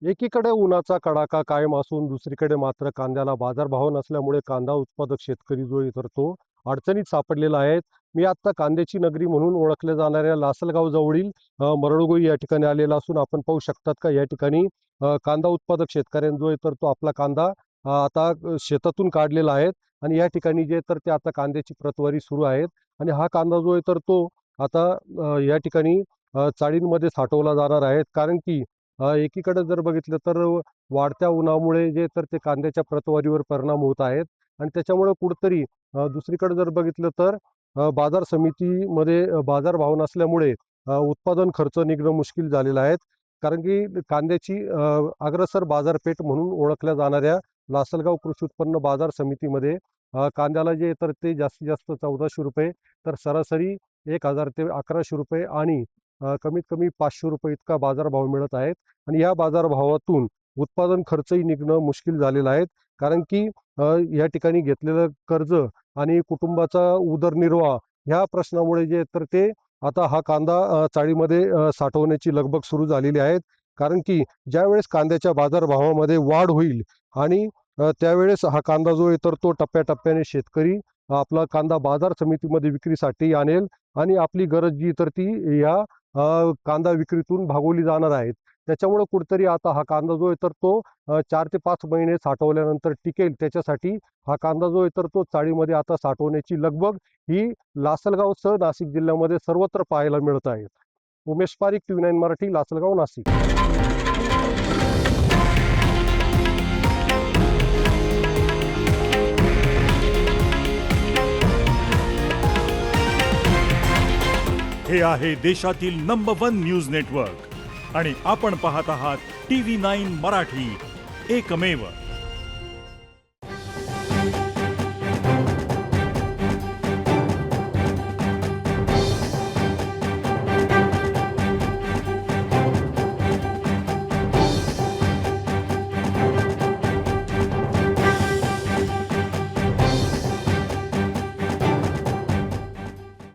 एकीकडे उन्हाचा कडाका कायम असून दुसरीकडे मात्र कांद्याला बाजारभाव नसल्यामुळे कांदा उत्पादक शेतकरी जो आहे तर तो अडचणीत सापडलेला आहे. मी आता कांद्याची नगरी म्हणून ओळखल्या जाणाऱ्या लासलगाव जवळील मरडगोई या ठिकाणी आलेला असून आपण पाहू शकतात का या ठिकाणी कांदा उत्पादक शेतकऱ्यांना जो आहे तर तो आपला कांदा आता शेतातून काढलेला आहे आणि या ठिकाणी जे तर ते आता कांद्याची प्रतवारी सुरू आहेत आणि हा कांदा जो आहे तर तो आता या ठिकाणी चाळींमध्ये साठवला जाणार आहे. कारण की एकीकडे जर बघितलं तर वाढत्या उन्हामुळे जे तर ते कांद्याच्या प्रतवारीवर परिणाम होत आहेत आणि त्याच्यामुळे कुठेतरी दुसरीकडे जर बघितलं तर बाजार समितीमध्ये बाजारभाव नसल्यामुळे उत्पादन खर्च निघणं मुश्किल झालेलं आहे. कारण की कांद्याची अग्रसर बाजारपेठ म्हणून ओळखल्या जाणाऱ्या लासलगाव कृषी उत्पन्न बाजार समितीमध्ये कांद्याला जे तर ते जास्तीत जास्त 1400 रुपये तर सरासरी 1000 ते 1100 रुपये आणि कमीत कमी 500 रुपये इतका बाजारभाव मिळत आहेत आणि या बाजारभावातून उत्पादन खर्चही निघणं मुश्किल झालेलं आहे. कारण की या ठिकाणी घेतलेलं कर्ज आणि कुटुंबाचा उदरनिर्वाह ह्या प्रश्नामुळे जे तर ते आता हा कांदा चाळीमध्ये साठवण्याची लगबग सुरू झालेली आहे. कारण की ज्यावेळेस कांद्याच्या बाजारभावामध्ये वाढ होईल आणि त्यावेळेस हा कांदा जो आहे तर तो टप्प्याटप्प्याने शेतकरी आपला कांदा बाजार समितीमध्ये विक्रीसाठी आणेल आणि आपली गरज जी तर ती या कांदा विक्रीतून भागवली जाणार आहेत. त्याच्यामुळे कुठेतरी आता हा कांदा जो आहे तर तो 4 ते 5 महिने साठवल्यानंतर टिकेल त्याच्यासाठी हा कांदा जो आहे तर तो चाळीमध्ये आता साठवण्याची लगबग ही लासलगावसह नाशिक जिल्ह्यामध्ये सर्वत्र पाहायला मिळत आहे. उमेश पारीख, TV9 मराठी, लासलगाव, नाशिक. हे आहे देशातील नंबर 1 न्यूज नेटवर्क आणि आपण पाहत आहात TV9 मराठी, एकमेव.